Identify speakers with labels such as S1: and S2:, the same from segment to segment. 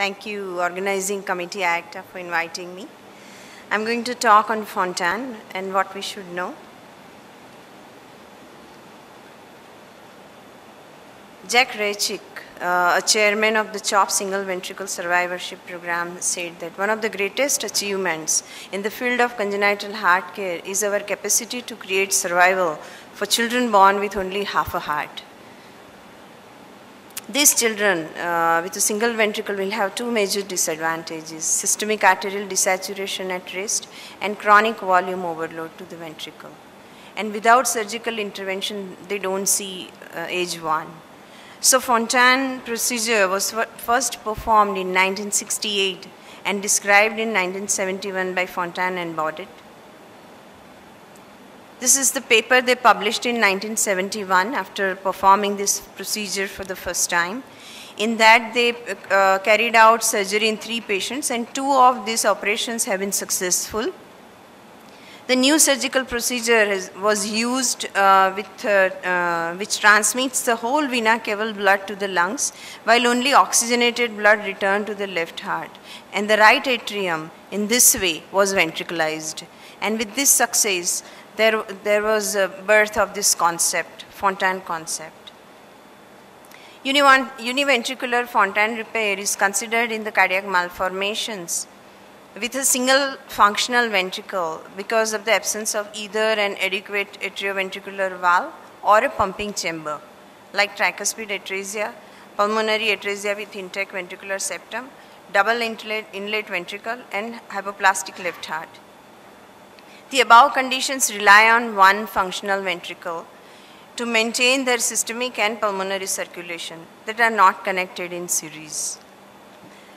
S1: Thank you, Organizing Committee ACTA, for inviting me. I'm going to talk on Fontan and what we should know. Jack Reichik, a chairman of the CHOP Single Ventricle Survivorship Program, said that one of the greatest achievements in the field of congenital heart care is our capacity to create survival for children born with only half a heart. These children with a single ventricle will have two major disadvantages: systemic arterial desaturation at rest and chronic volume overload to the ventricle. And without surgical intervention, they don't see age 1. So Fontan procedure was first performed in 1968 and described in 1971 by Fontan and Bhat. This is the paper they published in 1971 after performing this procedure for the first time. In that, they carried out surgery in 3 patients, and 2 of these operations have been successful. The new surgical procedure was used which transmits the whole vena cava blood to the lungs, while only oxygenated blood returned to the left heart. And the right atrium, in this way, was ventricularized. And with this success, there was a birth of this concept, Fontan concept. Univentricular Fontan repair is considered in the cardiac malformations with a single functional ventricle because of the absence of either an adequate atrioventricular valve or a pumping chamber, like tricuspid atresia, pulmonary atresia with intact ventricular septum, double inlet ventricle, and hypoplastic left heart. The above conditions rely on one functional ventricle to maintain their systemic and pulmonary circulation that are not connected in series.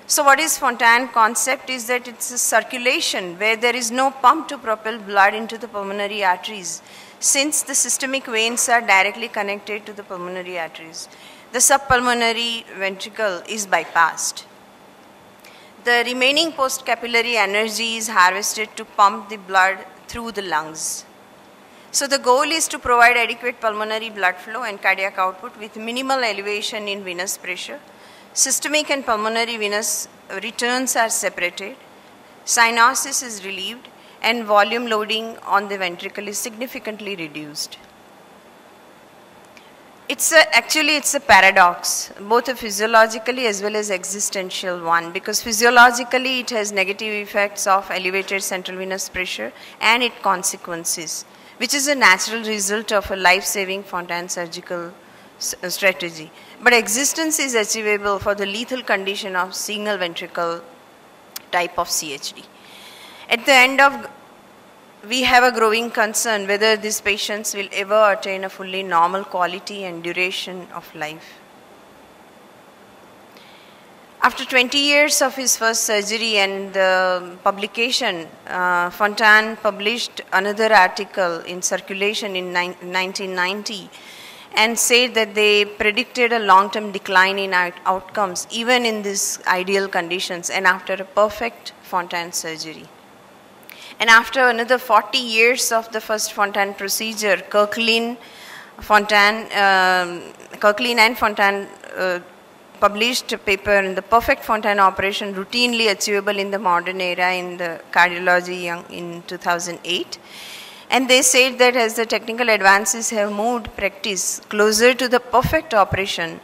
S1: So what is Fontan concept is that it's a circulation where there is no pump to propel blood into the pulmonary arteries, since the systemic veins are directly connected to the pulmonary arteries. The subpulmonary ventricle is bypassed. The remaining post-capillary energy is harvested to pump the blood through the lungs. So the goal is to provide adequate pulmonary blood flow and cardiac output with minimal elevation in venous pressure. Systemic and pulmonary venous returns are separated, cyanosis is relieved, and volume loading on the ventricle is significantly reduced. Actually, it's a paradox, both a physiologically as well as existential one, because physiologically it has negative effects of elevated central venous pressure and its consequences, which is a natural result of a life-saving Fontan surgical strategy. But existence is achievable for the lethal condition of single ventricle type of CHD. At the end of we have a growing concern whether these patients will ever attain a fully normal quality and duration of life. After 20 years of his first surgery and the publication, Fontan published another article in Circulation in 1990 and said that they predicted a long-term decline in outcomes even in these ideal conditions and after a perfect Fontan surgery. And after another 40 years of the first Fontan procedure, Kirkline and Fontan published a paper in the perfect Fontan operation routinely achievable in the modern era in the cardiology in 2008. And they said that as the technical advances have moved practice closer to the perfect operation,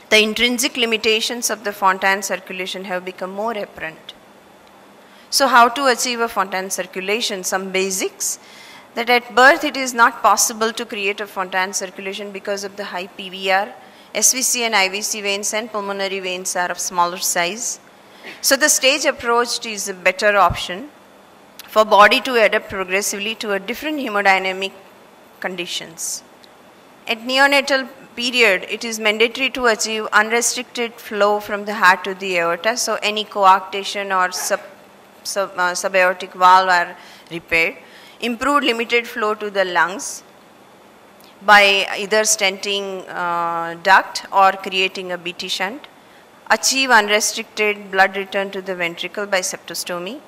S1: the intrinsic limitations of the Fontan circulation have become more apparent. So how to achieve a Fontan circulation? Some basics, that at birth it is not possible to create a Fontan circulation because of the high PVR. SVC and IVC veins and pulmonary veins are of smaller size. So the stage approach is a better option for body to adapt progressively to a different hemodynamic conditions. At neonatal period, it is mandatory to achieve unrestricted flow from the heart to the aorta, so any coarctation or subaortic valve are repaired. Improved limited flow to the lungs by either stenting duct or creating a BT shunt. Achieve unrestricted blood return to the ventricle by septostomy.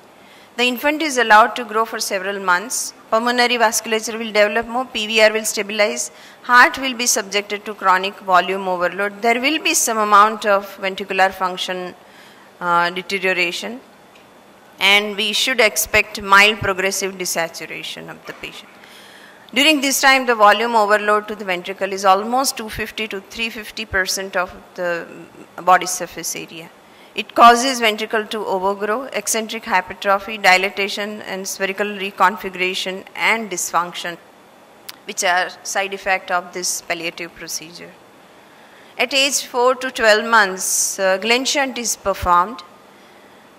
S1: The infant is allowed to grow for several months. Pulmonary vasculature will develop more, PVR will stabilize, heart will be subjected to chronic volume overload. There will be some amount of ventricular function deterioration, and we should expect mild progressive desaturation of the patient. During this time, the volume overload to the ventricle is almost 250 to 350% of the body surface area. It causes ventricle to overgrow, eccentric hypertrophy, dilatation, and spherical reconfiguration and dysfunction, which are side effects of this palliative procedure. At age 4 to 12 months, Glenn shunt is performed,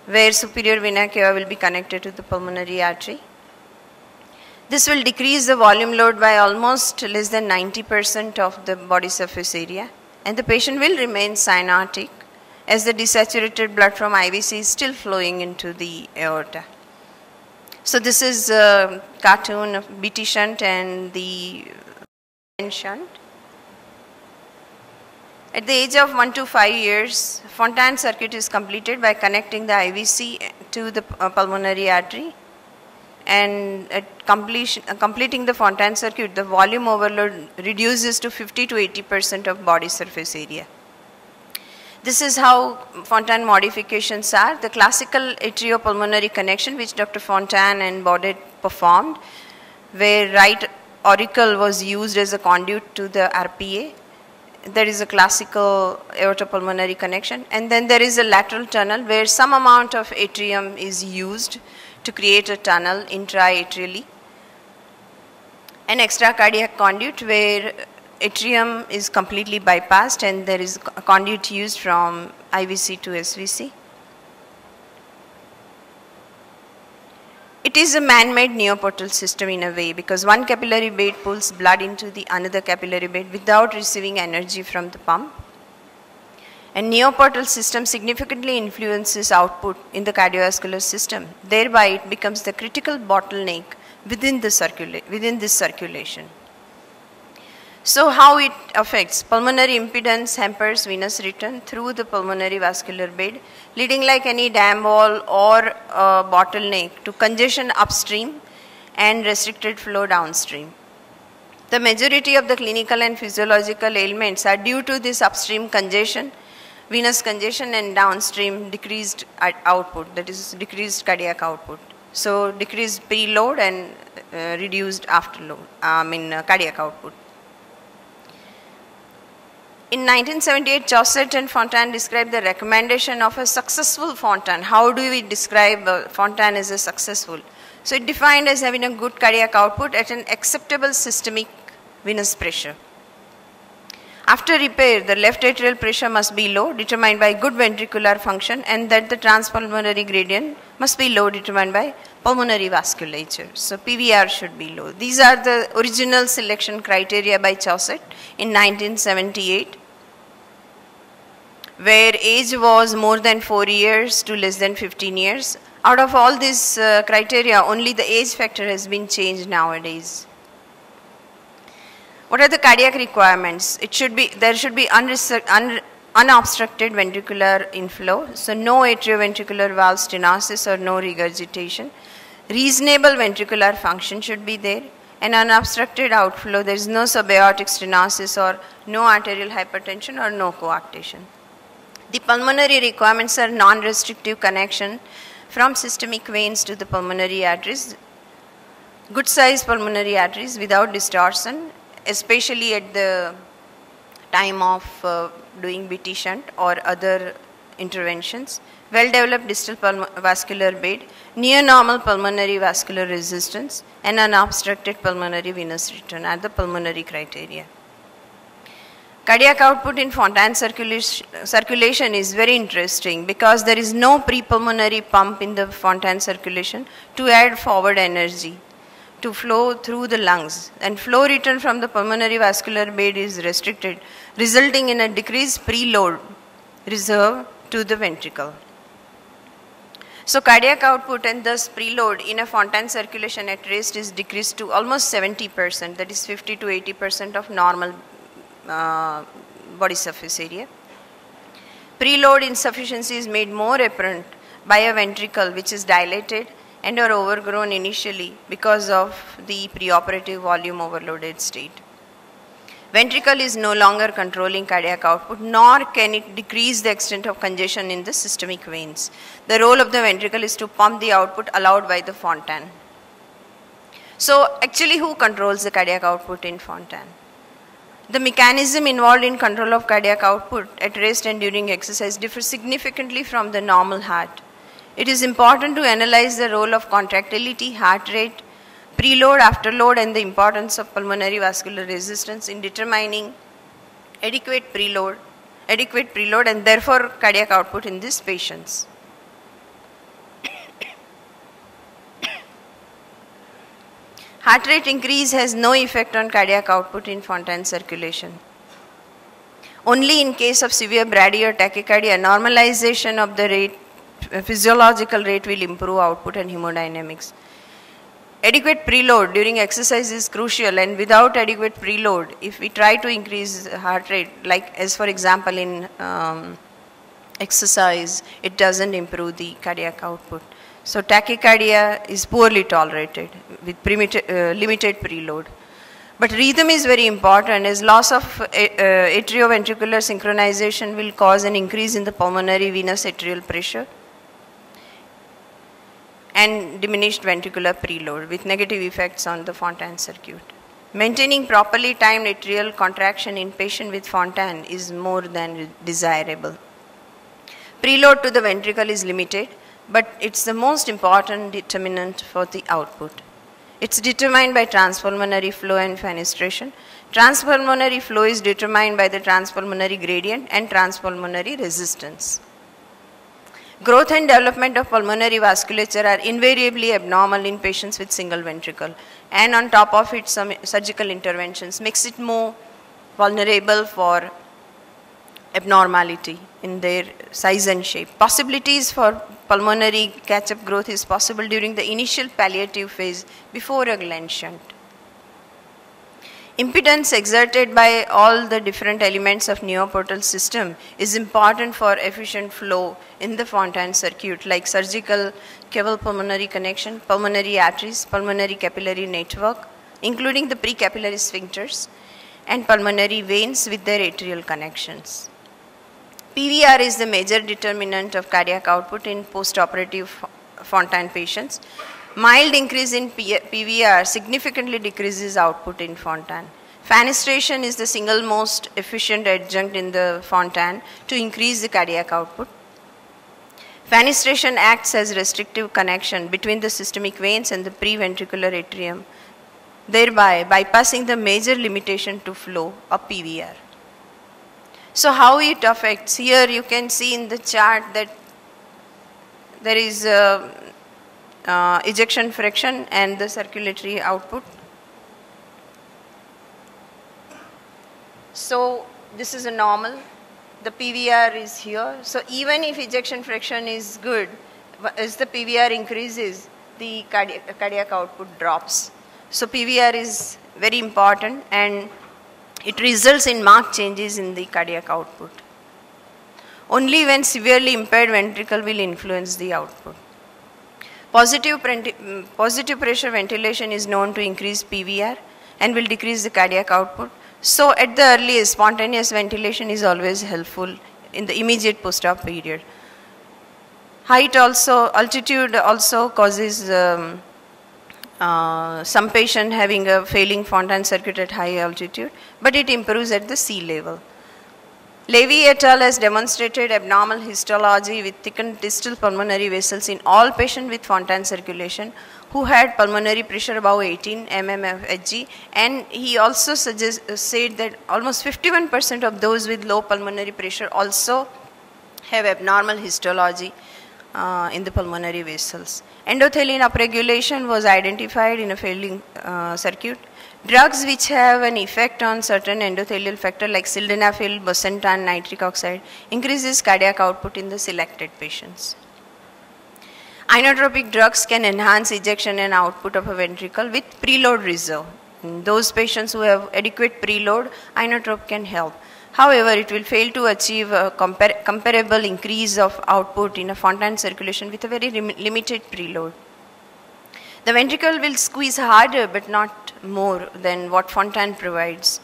S1: where superior vena cava will be connected to the pulmonary artery. This will decrease the volume load by almost less than 90% of the body surface area, and the patient will remain cyanotic as the desaturated blood from IVC is still flowing into the aorta. So this is a cartoon of BT shunt and the N shunt. At the age of 1 to 5 years, Fontan circuit is completed by connecting the IVC to the pulmonary artery, and at completing the Fontan circuit, the volume overload reduces to 50 to 80% of body surface area. This is how Fontan modifications are. The classical atriopulmonary connection, which Dr. Fontan and Bhat performed, where right auricle was used as a conduit to the RPA. There is a classical aortopulmonary connection, and then there is a lateral tunnel where some amount of atrium is used to create a tunnel intra-atrially. An extracardiac conduit where atrium is completely bypassed and there is a conduit used from IVC to SVC. It is a man-made neoportal system in a way, because one capillary bed pulls blood into the another capillary bed without receiving energy from the pump. And neoportal system significantly influences output in the cardiovascular system. Thereby, it becomes the critical bottleneck within this circulation. So how it affects? Pulmonary impedance hampers venous return through the pulmonary vascular bed, leading like any dam wall or a bottleneck to congestion upstream and restricted flow downstream. The majority of the clinical and physiological ailments are due to this upstream congestion, venous congestion, and downstream decreased output, that is decreased cardiac output. So decreased preload and reduced afterload, cardiac output. In 1978, Chauset and Fontan described the recommendation of a successful Fontan. How do we describe Fontan as a successful? So it defined as having a good cardiac output at an acceptable systemic venous pressure. After repair, the left atrial pressure must be low, determined by good ventricular function, and that the transpulmonary gradient must be low, determined by pulmonary vasculature. So PVR should be low. These are the original selection criteria by Chauset in 1978, where age was more than 4 years to less than 15 years. Out of all these criteria, only the age factor has been changed nowadays. What are the cardiac requirements? There should be unobstructed ventricular inflow, so no atrioventricular valve stenosis or no regurgitation. Reasonable ventricular function should be there, and unobstructed outflow. There is no subaortic stenosis or no arterial hypertension or no coarctation. The pulmonary requirements are non-restrictive connection from systemic veins to the pulmonary arteries, good sized pulmonary arteries without distortion, especially at the time of doing BT shunt or other interventions, well-developed distal vascular bed, near normal pulmonary vascular resistance, and unobstructed pulmonary venous return are the pulmonary criteria. Cardiac output in Fontan circulation is very interesting because there is no pre-pulmonary pump in the Fontan circulation to add forward energy to flow through the lungs, and flow return from the pulmonary vascular bed is restricted, resulting in a decreased preload reserve to the ventricle. So cardiac output and thus preload in a Fontan circulation at rest is decreased to almost 70%, that is 50 to 80% of normal body surface area. Preload insufficiency is made more apparent by a ventricle which is dilated and are overgrown initially because of the preoperative volume overloaded state. Ventricle is no longer controlling cardiac output, nor can it decrease the extent of congestion in the systemic veins. The role of the ventricle is to pump the output allowed by the Fontan. So actually, who controls the cardiac output in Fontan? The mechanism involved in control of cardiac output at rest and during exercise differs significantly from the normal heart. It is important to analyze the role of contractility, heart rate, preload, afterload, and the importance of pulmonary vascular resistance in determining adequate preload and therefore cardiac output in these patients. Heart rate increase has no effect on cardiac output in Fontan circulation. Only in case of severe brady or tachycardia, normalization of the rate, physiological rate will improve output and hemodynamics. Adequate preload during exercise is crucial, and without adequate preload, if we try to increase heart rate, like as for example in exercise, it doesn't improve the cardiac output. So tachycardia is poorly tolerated with limited preload. But rhythm is very important, as loss of atrioventricular synchronization will cause an increase in the pulmonary venous atrial pressure and diminished ventricular preload with negative effects on the Fontan circuit. Maintaining properly timed atrial contraction in patient with Fontan is more than desirable. Preload to the ventricle is limited, but it's the most important determinant for the output. It's determined by transpulmonary flow and fenestration. Transpulmonary flow is determined by the transpulmonary gradient and transpulmonary resistance. Growth and development of pulmonary vasculature are invariably abnormal in patients with single ventricle, and on top of it some surgical interventions makes it more vulnerable for abnormality in their size and shape. Possibilities for pulmonary catch-up growth is possible during the initial palliative phase before a gland shunt. Impedance exerted by all the different elements of neoportal system is important for efficient flow in the Fontan circuit, like surgical caval pulmonary connection, pulmonary arteries, pulmonary capillary network, including the precapillary sphincters, and pulmonary veins with their atrial connections. PVR is the major determinant of cardiac output in postoperative Fontan patients. Mild increase in PVR significantly decreases output in Fontan. Fenestration is the single most efficient adjunct in the Fontan to increase the cardiac output. Fenestration acts as restrictive connection between the systemic veins and the preventricular atrium, thereby bypassing the major limitation to flow of PVR. So how it affects? Here you can see in the chart that there is ejection fraction and the circulatory output. So this is a normal, the PVR is here. So even if ejection fraction is good, as the PVR increases, the cardiac output drops. So PVR is very important, and it results in marked changes in the cardiac output. Only when severely impaired ventricle will influence the output. Positive pressure ventilation is known to increase PVR and will decrease the cardiac output. So at the earliest, spontaneous ventilation is always helpful in the immediate post-op period. Altitude also causes some patient having a failing Fontan circuit at high altitude, but it improves at the sea level. Levy et al. Has demonstrated abnormal histology with thickened distal pulmonary vessels in all patients with Fontan circulation who had pulmonary pressure above 18 mm Hg, and he also said that almost 51% of those with low pulmonary pressure also have abnormal histology in the pulmonary vessels. Endothelin upregulation was identified in a failing circuit. Drugs which have an effect on certain endothelial factor like sildenafil, bosentan, nitric oxide increases cardiac output in the selected patients. Inotropic drugs can enhance ejection and output of a ventricle with preload reserve. In those patients who have adequate preload, inotrope can help. However, it will fail to achieve a comparable increase of output in a Fontan circulation with a very limited preload. The ventricle will squeeze harder but not more than what Fontan provides.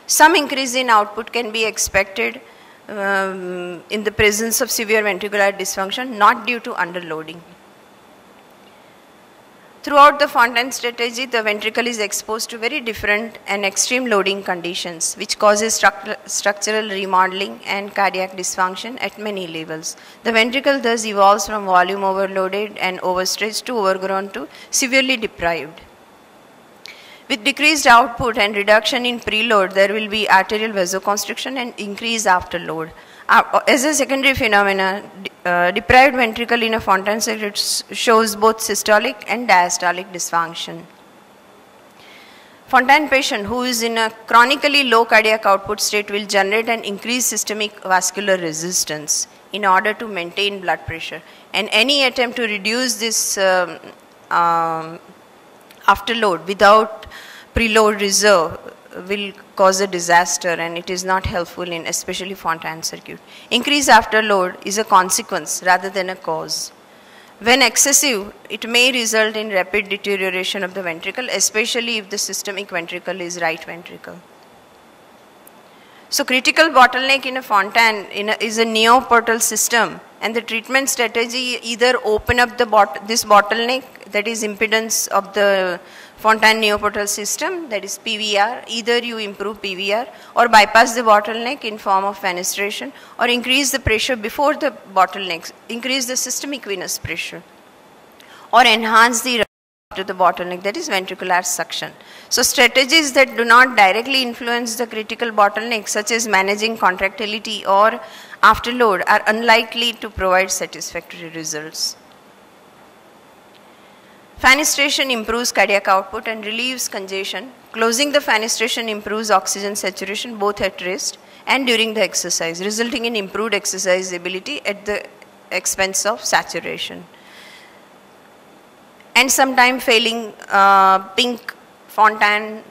S1: Some increase in output can be expected in the presence of severe ventricular dysfunction, not due to underloading. Throughout the Fontan strategy, the ventricle is exposed to very different and extreme loading conditions, which causes structural remodeling and cardiac dysfunction at many levels. The ventricle thus evolves from volume overloaded and overstretched to overgrown to severely deprived. With decreased output and reduction in preload, there will be arterial vasoconstriction and increase afterload. As a secondary phenomena, deprived ventricle in a Fontan circuit shows both systolic and diastolic dysfunction. Fontan patient who is in a chronically low cardiac output state will generate an increased systemic vascular resistance in order to maintain blood pressure. And any attempt to reduce this afterload without preload reserve will cause a disaster, and it is not helpful in especially Fontan circuit. Increased afterload is a consequence rather than a cause. When excessive, it may result in rapid deterioration of the ventricle, especially if the systemic ventricle is right ventricle. So critical bottleneck in a Fontan is a neoportal system, and the treatment strategy either open up this bottleneck, that is impedance of the Fontan neoportal system, that is PVR. Either you improve PVR or bypass the bottleneck in form of fenestration, or increase the pressure before the bottleneck, increase the systemic venous pressure, or enhance the to the bottleneck, that is ventricular suction. So strategies that do not directly influence the critical bottleneck, such as managing contractility or afterload, are unlikely to provide satisfactory results. Fenestration improves cardiac output and relieves congestion. Closing the fenestration improves oxygen saturation both at rest and during the exercise, resulting in improved exercise ability at the expense of saturation. And sometime failing pink Fontan,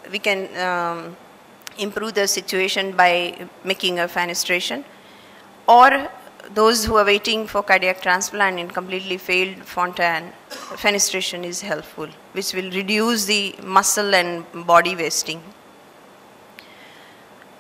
S1: we can improve the situation by making a fenestration, or those who are waiting for cardiac transplant in completely failed Fontan, fenestration is helpful, which will reduce the muscle and body wasting.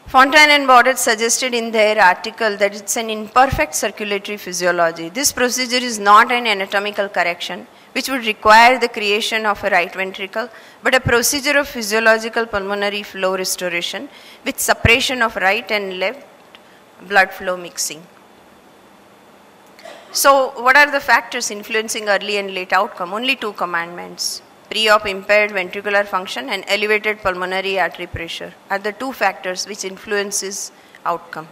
S1: Fontan and Bhat suggested in their article that it's an imperfect circulatory physiology. This procedure is not an anatomical correction, which would require the creation of a right ventricle, but a procedure of physiological pulmonary flow restoration with separation of right and left blood flow mixing. So what are the factors influencing early and late outcome? Only two commandments. Pre-op impaired ventricular function and elevated pulmonary artery pressure are the two factors which influences outcome.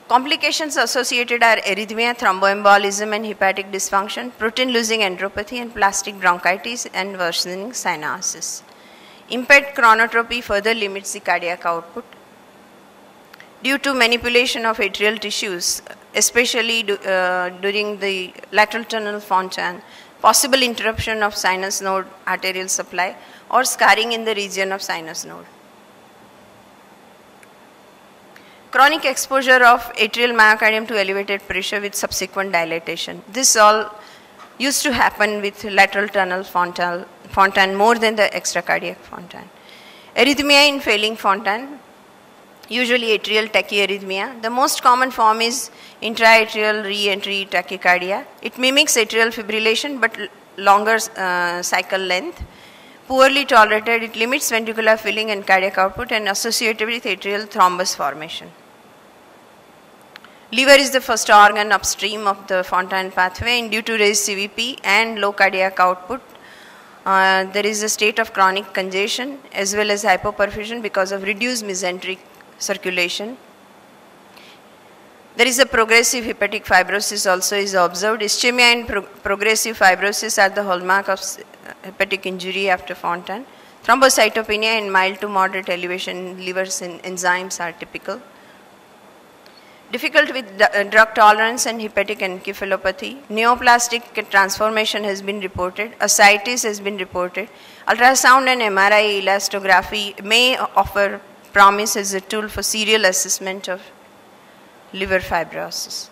S1: Complications associated are arrhythmia, thromboembolism and hepatic dysfunction, protein-losing enteropathy and plastic bronchitis and worsening cyanosis. Impaired chronotropy further limits the cardiac output. Due to manipulation of atrial tissues, especially during the lateral tunnel Fontan, possible interruption of sinus node arterial supply or scarring in the region of sinus node. Chronic exposure of atrial myocardium to elevated pressure with subsequent dilatation. This all used to happen with lateral tunnel Fontan more than the extracardiac Fontan. Arrhythmia in failing Fontan, usually atrial tachyarrhythmia. The most common form is intra-atrial re-entry tachycardia. It mimics atrial fibrillation but longer cycle length. Poorly tolerated, it limits ventricular filling and cardiac output and associated with atrial thrombus formation. Liver is the first organ upstream of the Fontan pathway, and due to raised CVP and low cardiac output, there is a state of chronic congestion as well as hypoperfusion because of reduced mesenteric circulation. There is a progressive hepatic fibrosis also is observed. Ischemia and progressive fibrosis are the hallmark of hepatic injury after Fontan. Thrombocytopenia and mild to moderate elevation in liver enzymes are typical. Difficult with drug tolerance and hepatic encephalopathy. Neoplastic transformation has been reported. Ascites has been reported. Ultrasound and MRI elastography may offer promise as a tool for serial assessment of liver fibrosis.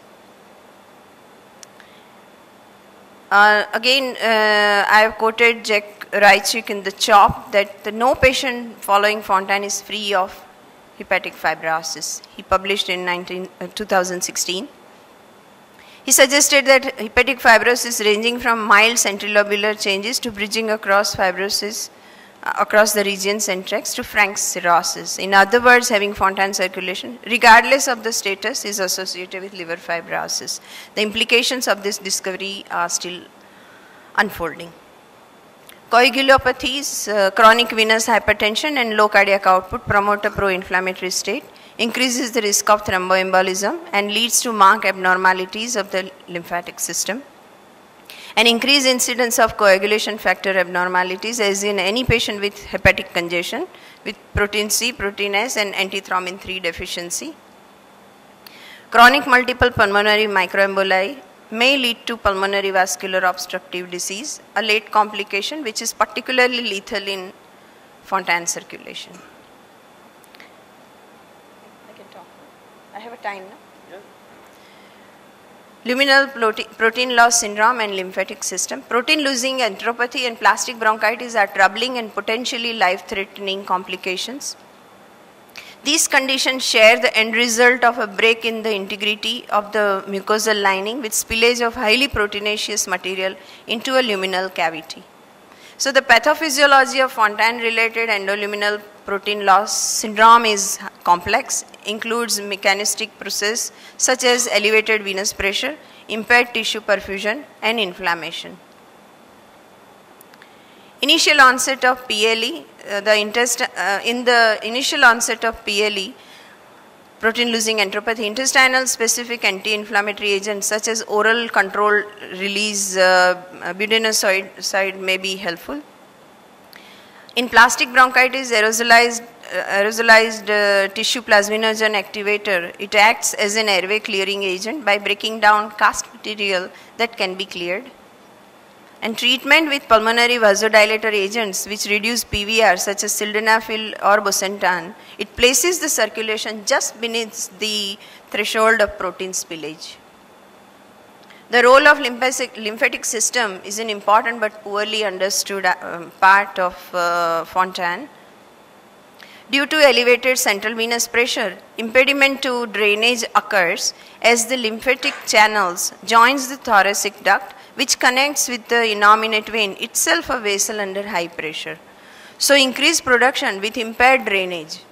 S1: Again, I have quoted Jack Reichik in the CHOP that no patient following Fontan is free of hepatic fibrosis. He published in 2016. He suggested that hepatic fibrosis ranging from mild centrilobular changes to bridging across fibrosis across the region centrex to frank cirrhosis. In other words, having Fontan circulation, regardless of the status, is associated with liver fibrosis. The implications of this discovery are still unfolding. Coagulopathies, chronic venous hypertension and low cardiac output promote a pro-inflammatory state, increases the risk of thromboembolism and leads to marked abnormalities of the lymphatic system. An increased incidence of coagulation factor abnormalities as in any patient with hepatic congestion with protein C, protein S and antithrombin 3 deficiency. Chronic multiple pulmonary microemboli may lead to pulmonary vascular obstructive disease, a late complication which is particularly lethal in Fontan circulation. I can talk. I have a time now. Luminal protein loss syndrome and lymphatic system. Protein losing enteropathy and plastic bronchitis are troubling and potentially life-threatening complications. These conditions share the end result of a break in the integrity of the mucosal lining with spillage of highly proteinaceous material into a luminal cavity. So the pathophysiology of Fontan-related endoluminal protein loss syndrome is complex, includes mechanistic process such as elevated venous pressure, impaired tissue perfusion and inflammation. Initial onset of PLE, in the initial onset of PLE, protein losing enteropathy, intestinal specific anti-inflammatory agents such as oral controlled release budesonide may be helpful. In plastic bronchitis, aerosolized tissue plasminogen activator, it acts as an airway clearing agent by breaking down cast material that can be cleared. And treatment with pulmonary vasodilator agents which reduce PVR such as sildenafil or bosentan, it places the circulation just beneath the threshold of protein spillage. The role of lymphatic system is an important but poorly understood part of Fontan. Due to elevated central venous pressure, impediment to drainage occurs as the lymphatic channels joins the thoracic duct which connects with the innominate vein, itself a vessel under high pressure. So increased production with impaired drainage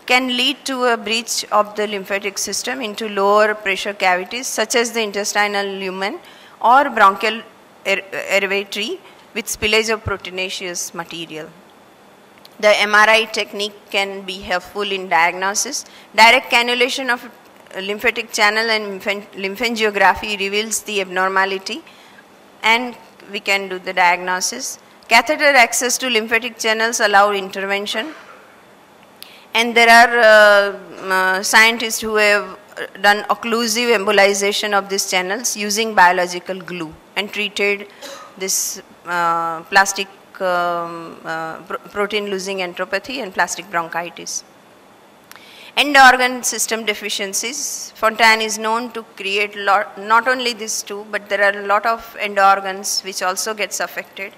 S1: can lead to a breach of the lymphatic system into lower pressure cavities such as the intestinal lumen or bronchial airway tree with spillage of proteinaceous material. The MRI technique can be helpful in diagnosis. Direct cannulation of lymphatic channel and lymphangiography reveals the abnormality and we can do the diagnosis. Catheter access to lymphatic channels allow intervention. And there are scientists who have done occlusive embolization of these channels using biological glue and treated this plastic protein losing enteropathy and plastic bronchitis. End organ system deficiencies. Fontan is known to create not only these two, but there are a lot of end organs which also gets affected,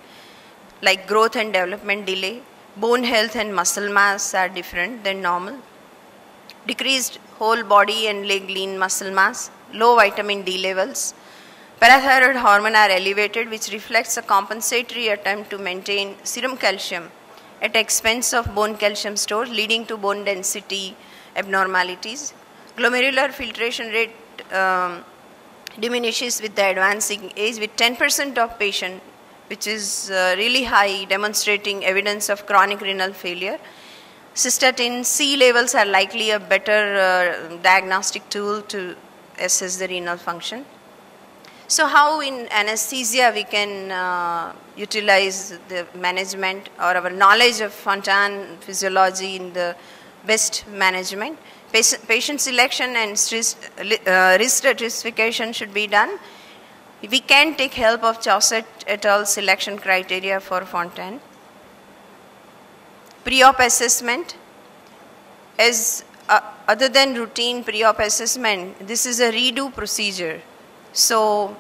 S1: like growth and development delay. Bone health and muscle mass are different than normal. Decreased whole body and leg lean muscle mass. Low vitamin D levels. Parathyroid hormone are elevated, which reflects a compensatory attempt to maintain serum calcium at expense of bone calcium stores, leading to bone density abnormalities. Glomerular filtration rate diminishes with the advancing age with 10% of patients, which is really high, demonstrating evidence of chronic renal failure. Cystatin C levels are likely a better diagnostic tool to assess the renal function. So how in anesthesia we can utilize the management or our knowledge of Fontan physiology in the best management? Patient selection and risk stratification should be done. We can take help of Chauset et al. Selection criteria for Fontan. Pre-op assessment. As other than routine pre-op assessment, this is a redo procedure. So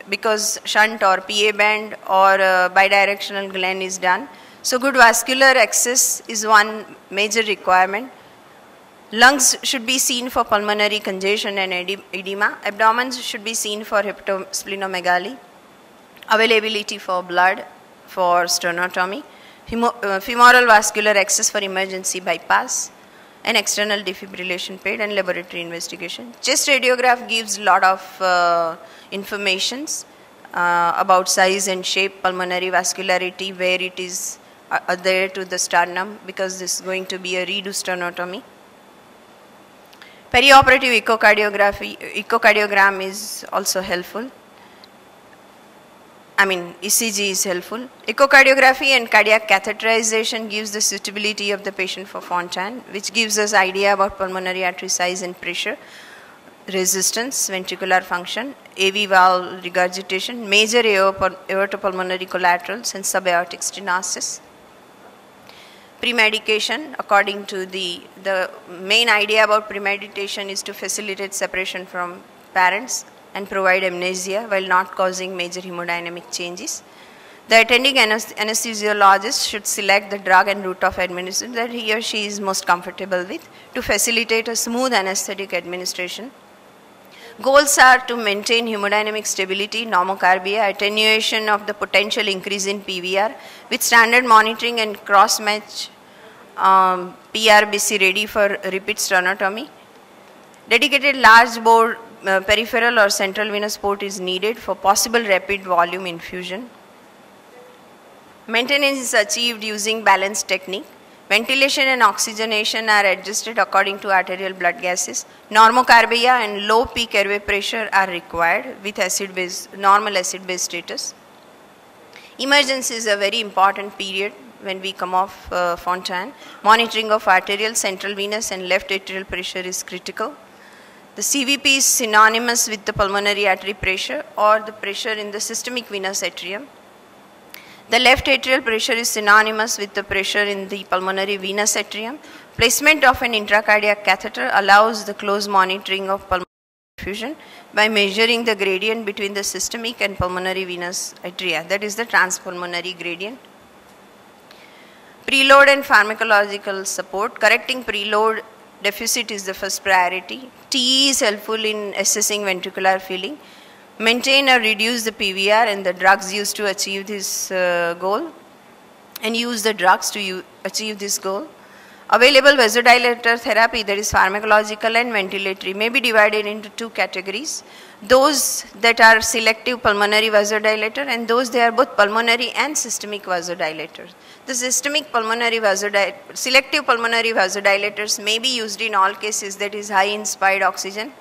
S1: because shunt or PA band or bidirectional Glenn is done. So good vascular access is one major requirement. Lungs should be seen for pulmonary congestion and edema. Abdomen should be seen for hepatosplenomegaly. Availability for blood for sternotomy. Femoral vascular access for emergency bypass. And external defibrillation paid and laboratory investigation. Chest radiograph gives a lot of informations about size and shape, pulmonary vascularity, where it is there to the sternum, because this is going to be a redo sternotomy. Perioperative echocardiogram is also helpful. ECG is helpful. Echocardiography and cardiac catheterization gives the suitability of the patient for Fontan, which gives us idea about pulmonary artery size and pressure, resistance, ventricular function, AV valve regurgitation, major aortopulmonary collaterals, and subaortic stenosis. Premedication, according to the main idea about premeditation is to facilitate separation from parents and provide amnesia while not causing major hemodynamic changes. The attending anesthesiologist should select the drug and route of administration that he or she is most comfortable with to facilitate a smooth anesthetic administration. Goals are to maintain hemodynamic stability, normocarbia, attenuation of the potential increase in PVR with standard monitoring and cross-match PRBC ready for repeat sternotomy. Dedicated large bore peripheral or central venous port is needed for possible rapid volume infusion. Maintenance is achieved using balanced technique. Ventilation and oxygenation are adjusted according to arterial blood gases. Normocarbia and low peak airway pressure are required with normal acid-base status. Emergency is a very important period when we come off Fontan. Monitoring of arterial, central venous and left atrial pressure is critical. The CVP is synonymous with the pulmonary artery pressure or the pressure in the systemic venous atrium. The left atrial pressure is synonymous with the pressure in the pulmonary venous atrium. Placement of an intracardiac catheter allows the close monitoring of pulmonary perfusion by measuring the gradient between the systemic and pulmonary venous atria, that is the transpulmonary gradient. Preload and pharmacological support. Correcting preload deficit is the first priority. TE is helpful in assessing ventricular filling. Maintain or reduce the PVR and the drugs used to achieve this goal, and use the drugs to achieve this goal. Available vasodilator therapy, that is pharmacological and ventilatory, may be divided into two categories. Those that are selective pulmonary vasodilator and those that are both pulmonary and systemic vasodilators. The selective pulmonary vasodilators may be used in all cases, that is high inspired oxygen,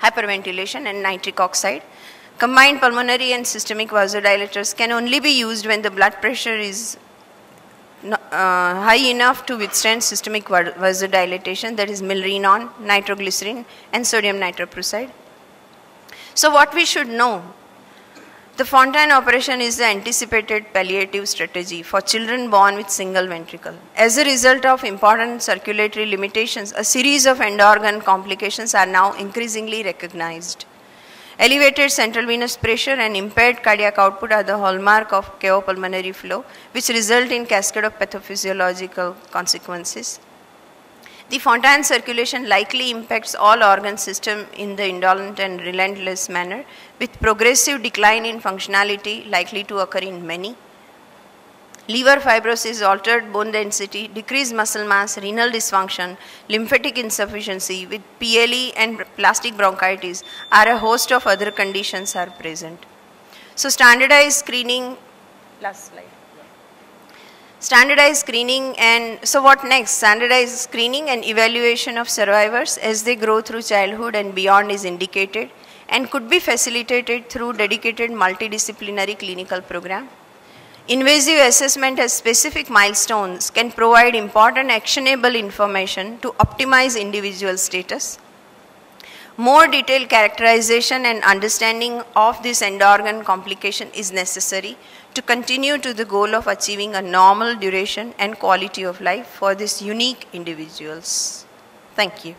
S1: hyperventilation and nitric oxide. Combined pulmonary and systemic vasodilators can only be used when the blood pressure is high enough to withstand systemic vasodilatation, that is milrinone, nitroglycerin and sodium nitroprusside. So what we should know, the Fontan operation is the anticipated palliative strategy for children born with single ventricle. As a result of important circulatory limitations, a series of end organ complications are now increasingly recognized. Elevated central venous pressure and impaired cardiac output are the hallmark of pulmonary flow, which result in cascade of pathophysiological consequences. The Fontan circulation likely impacts all organ system in the indolent and relentless manner, with progressive decline in functionality likely to occur in many. Liver fibrosis, altered bone density, decreased muscle mass, renal dysfunction, lymphatic insufficiency with PLE and plastic bronchitis are a host of other conditions are present. So standardized screening, last slide. Standardized screening and, so what next? Standardized screening and evaluation of survivors as they grow through childhood and beyond is indicated and could be facilitated through dedicated multidisciplinary clinical program. Invasive assessment as specific milestones can provide important actionable information to optimize individual status. More detailed characterization and understanding of this end organ complication is necessary to continue to the goal of achieving a normal duration and quality of life for these unique individuals. Thank you.